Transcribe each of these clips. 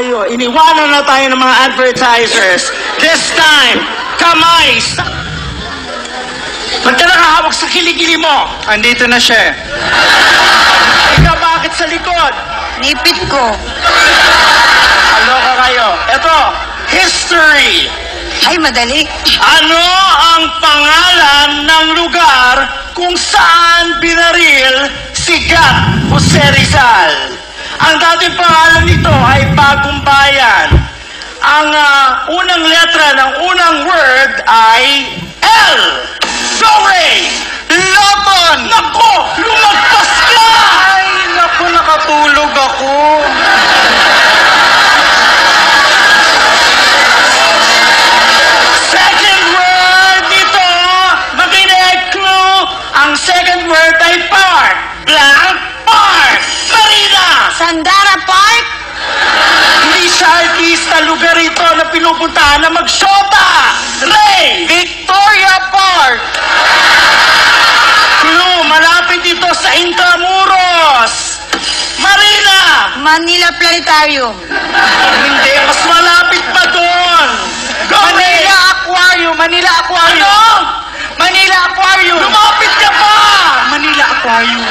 tayo. Iniwanan na tayo ng mga advertisers. This time, kamay sa... Ba't ka nakahawak sa kilikili mo? Andito na siya. Ikaw bakit sa likod? Nipit ko. Aloka kayo. Ito, history. Ay, madali. Ano ang pangalan ng lugar kung saan binaril si Gat Jose Rizal? Ang dating pangalan nito ay Bagong Bayan. Ang unang letra ng unang word ay L. Go, Ray! Laban! Nako! Lumagpas ka! Ay, naku, nakatulog ako. Second word nito, makinig, clue. Ang second word ay park. Blank park. Marina! Sandara Park? Hindi siya artista, lugar ito na pinupuntahan na magsyota. Ray! Victoria Park! Clue, malapit ito sa Intramuros. Marina! Manila Planetarium. Hindi, mas malapit pa doon. Go, Ray! Manila Aquarium! Manila Aquarium! Ano? Manila Aquarium! Lumapit ka pa! Manila Aquarium!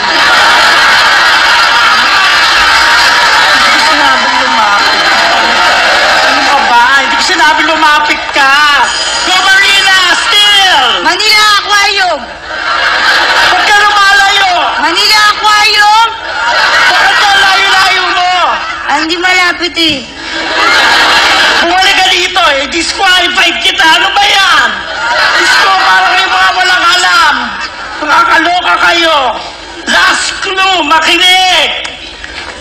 Ano ka ba? Hindi ko sinabi lumapit ka. Go, Marina! Still! Manila Aquarium. Huwag ka lumalayo! Manila Aquarium? Bakit ka layo-layo mo? Hindi malapit eh. Bumalik ka dito eh. Disqualified kita. Ano ba yan? Diyos ko, parang kayo mga walang alam. Nakakaloka kayo. Last clue, makinig.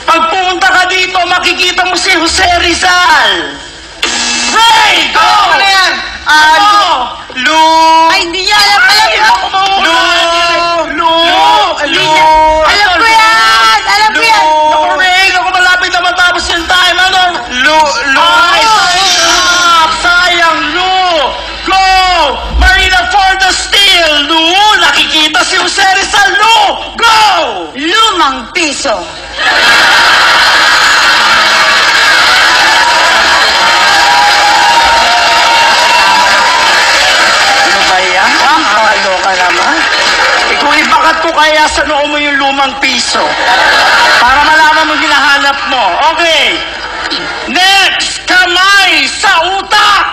Pag pumunta ka dito, makikita mo si Jose Rizal. Ray, go! Ano yan? Ano? Lu! Ay, hindi niya alam. Alam Ay, ko. ako mauna. Lu! Hindi niya. Alam ko yan. Alam ko yan. Naku, Ray, naku, malapit na matapos yung time. Ano? Lu! Ay, stop! Sayang, Lu! Go! Marina for the steal, Lu! Nakikita si Jose Rizal, Lu! Go! Lumang piso. Ano ba yan? Nakakaloka naman. Kung ibakat ko kaya sa noo mo yung lumang piso. Para malaman mo hinahanap mo. Okay. Next, kamay sa utak!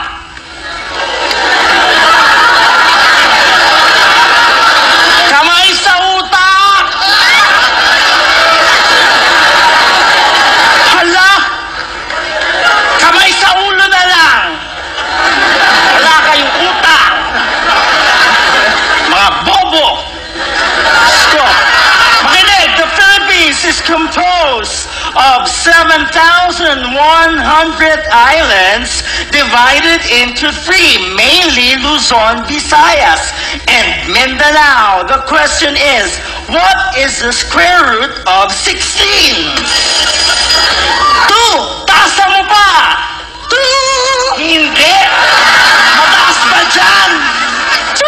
Kamay sa utak! Hala! Kamay sa ulo na lang! Wala kayong utak! Mga bobo! Stop! Makinig, the Philippines is composed of 7,100 islands divided into three, mainly Luzon, Visayas, and Mindanao. The question is, what is the square root of 16? 2! Taasa mo pa! 2! Hindi! Mataas pa dyan! 3!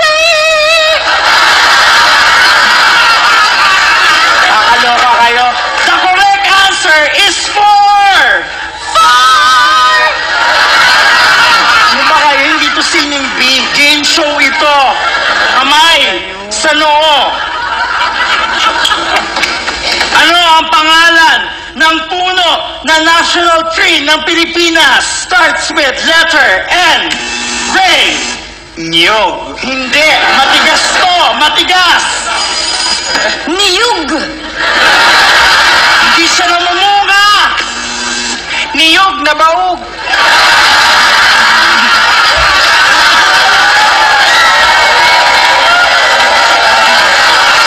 Nakakaloka kayo. The correct answer is 4! 4! Ano ba kayo? Hindi to singing bee. Game show ito. Kamay sa noo. Ano ang pangalan ng puno na national tree ng Pilipinas? Starts with letter N. Ray. Niyog! Hindi. Matigas to. Matigas. Niyug. Hindi siya namumunga. Niyog na baog!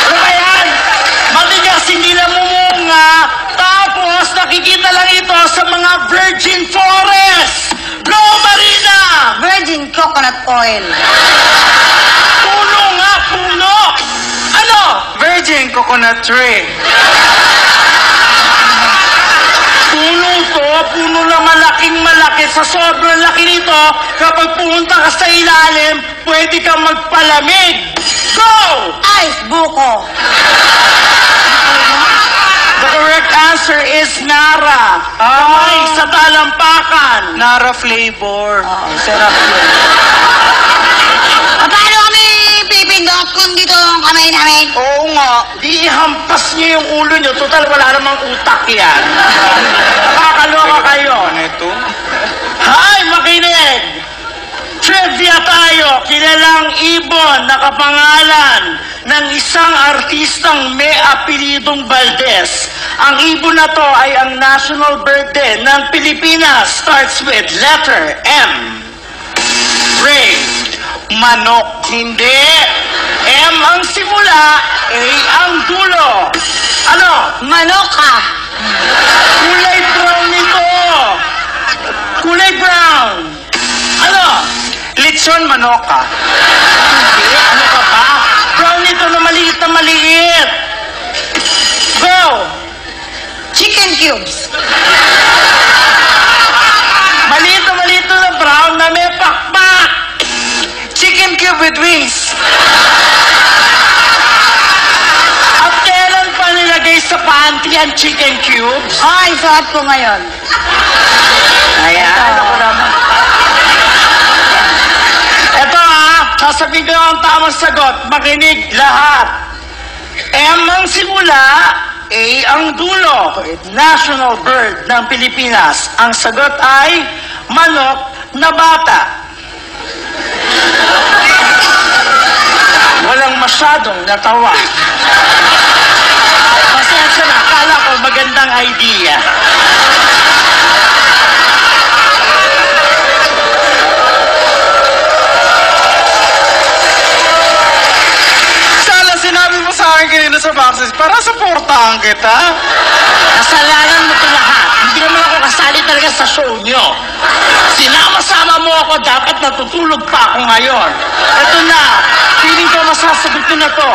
Ano ba yan? Matigas, hindi namumunga. Tapos, nakikita lang ito sa mga virgin forest. Go, Marina! Virgin coconut oil. Puno nga, puno! Ano? Virgin coconut tree! Puno to, puno na malaking malaki. Sa sobrang laki nito, kapag pumunta ka sa ilalim, pwede kang magpalamig. Go! Ice buko. The correct answer is Nara. Kamay sa talampakan. Nara flavor. Oo, sarap yun. Paano kami pipindot kung dito ang kamay namin? Oo nga, di ihampas niyo yung ulo niyo. Total, wala namang utak yan. Nakakaloka kayo. Ano ito? Hay, makinig! Trivia tayo, kilalang ibon na kapangalan ng isang artistang may apelidong Valdez. Ang ibon na to ay ang national bird din ng Pilipinas. Starts with letter M. Ray. Manok. Hindi. M ang simula, A ang dulo. Ano? Manok ka! Kulay brown nito. Kulay brown. Ano? Litson manoka. Hindi. Ano ka ba? Brown nito na maliit na maliit. Go! Chicken cubes! Maliit na brown na may pakpak. Chicken cube with wings. At kailan pa nilagay sa pantry ang chicken cubes? Ay, suot ko ngayon. Ayan. Ako naman. Ito sasabihin ko ang tamang sagot. Makinig lahat. M ang simula, A ang dulo. National bird ng Pilipinas. Ang sagot ay manok na bata. Walang masyadong natawa. Pasensya na, akala ko magandang idea. Sana sinabi mo sa akin kanina sa boxes para suportahan kita. Kasalanan mo ito lahat. Hindi naman ako kasali talaga sa show nyo. Sinama-sama mo ako, dapat natutulog pa ako ngayon. Ito na, feeling ko masasagot ko na to.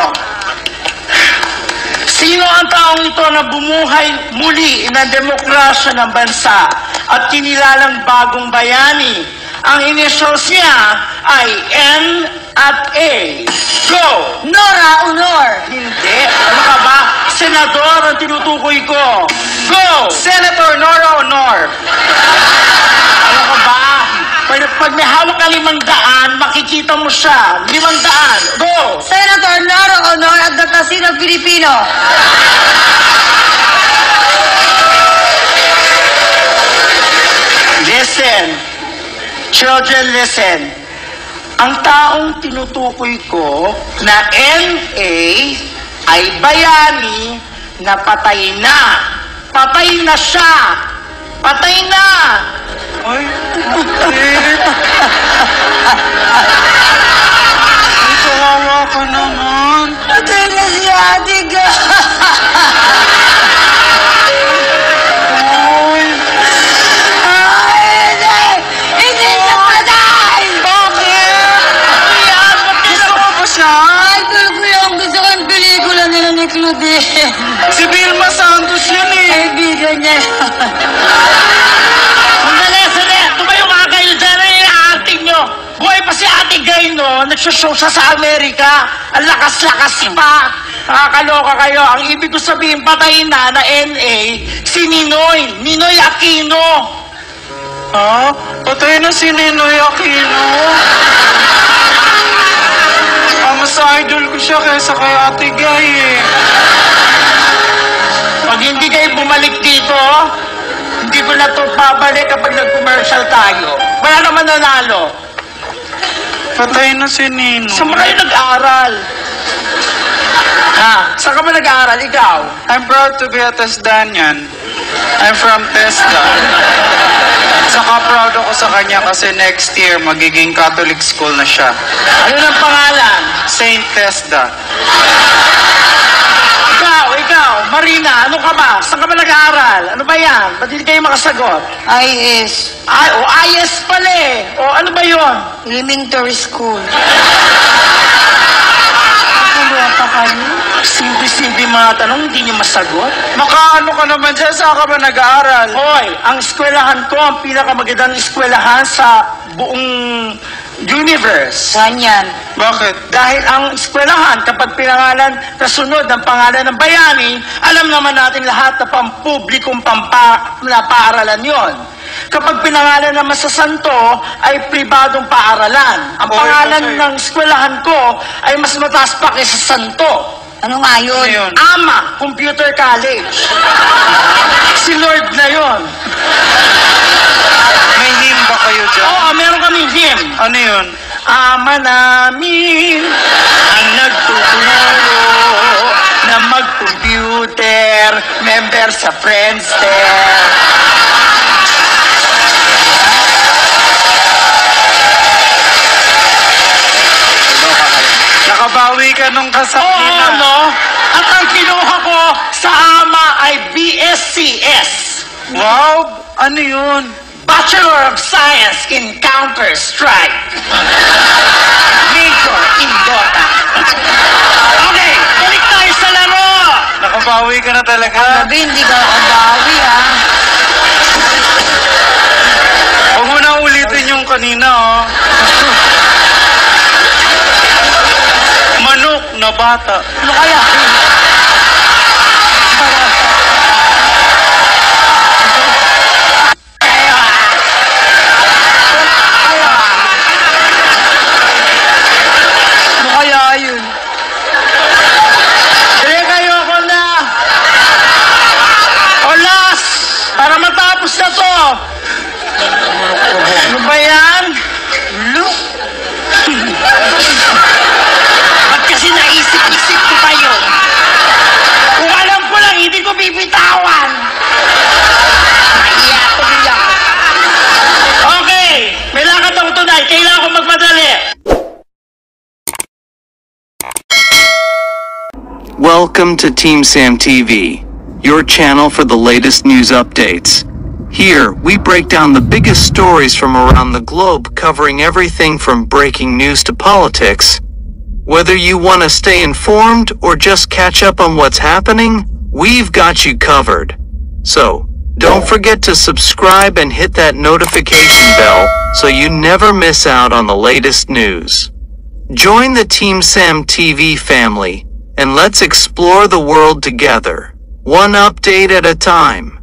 Sino ang taong ito na bumuhay muli ng demokrasya ng bansa at kinilalang bagong bayani? Ang initials niya ay N at A. Go! Nora Honor! Hindi. Ano ka ba? Senador ang tinutukoy ko. Go! Senator Nora Honor. Ano ka ba? Pag may hawak ka 500, makikita mo siya. 500. Go! Senator Nora Honor at the Casino Filipino. Listen. Children, listen. Ang taong tinutukoy ko na NA ay bayani na patay na. Patay na siya. Patay na. Ay, bakit? Ay, kawawa ka naman. Patay na si Ate Ga. Ay, Ay, hindi siya patay! bakit? Ayan, pati Gusto mo ba siya? Idol ko yung gusto ko yung pelikula nila ni Claudine. Si Vilma Santos yun eh. Kaibigan niya. Sandali. Tumayo mga kayo dyan na yung acting nyo. Buhay pa si Ate Gay, no? Nagsushow siya sa Amerika. Ang lakas-lakas pa. Nakakaloka kayo. Ang ibig ko sabihin, patay na NA, si Ninoy. Ninoy Aquino. Ha? Patay na si Ninoy Aquino. Mas idol ko siya kaysa kay Ate Gay eh. Pag hindi kayo bumalik dito, hindi ko na to babalik kapag nag-commercial tayo. Wala naman nanalo. Patay na si Nino. Saan mo kayo nag-aaral? Ha? Saan ka ba nag-aaral? Ikaw? I'm proud to be a Tesdanian. I'm from Tesda. Saka proud ako sa kanya kasi next year magiging Catholic school na siya. Ano ng pangalan? Saint Tesda. Ikaw, Marina, ano ka ba? Saan ka ba nag-aaral? Ano ba yan? Ba't hindi kayo makasagot? IS. Ay, IS pala eh. O ano ba yun? Elementary School. Ano pa kayo? Simple-simple mga tanong, hindi niyo masagot. Makaano ka naman dyan? Saan ka ba nag-aaral? Hoy, ang eskwelahan ko, ang pinakamagandang eskwelahan sa buong universe. Ganyan. Bakit? Dahil ang eskwelahan, kapag pinangalan kasunod ng pangalan ng bayani, alam naman natin lahat na pampublikong na paaralan yon. Kapag pinangalan naman sa santo, ay pribadong paaralan. Ang Oo, pangalan ito, sir. ng eskwelahan ko ay mas mataas pa kaysa santo. Ano nga yun? Ano yun? AMA, Computer College. Si Lord na yon. May hymn ba kayo dyan? Oo, meron kaming hymn. Ano yun? Ama namin ang nagtuturo na mag-computer, member sa Friendster. Nakabawi ka nung Oo, kasakina. no? At ang kinuha ko sa AMA ay BSCS. Wow! Ano yun? Bachelor of Science in Counter-Strike. Major in Dota. Okay, balik tayo sa laro. Nakabawi ka na talaga. Sabi, hindi ka nakabawi, ha? Huwag mo na ulitin yung kanina, oh. Manok na bata. Ano kaya? Ano kaya yun? Sige kayo ko na. Olas, para matapos na to. Ano ba yan? Look. Ba't kasi naisip-isip ko pa yun? Kung alam ko lang, hindi ko bibitawan. Mahiya to biyak. Okay, may lakad ako tonight. Kailangan ko magmadali. Welcome to Team Sam TV, your channel for the latest news updates. Here, we break down the biggest stories from around the globe, covering everything from breaking news to politics. Whether you want to stay informed or just catch up on what's happening, we've got you covered. So, don't forget to subscribe and hit that notification bell so you never miss out on the latest news. Join the Team Sam TV family, and let's explore the world together, one update at a time.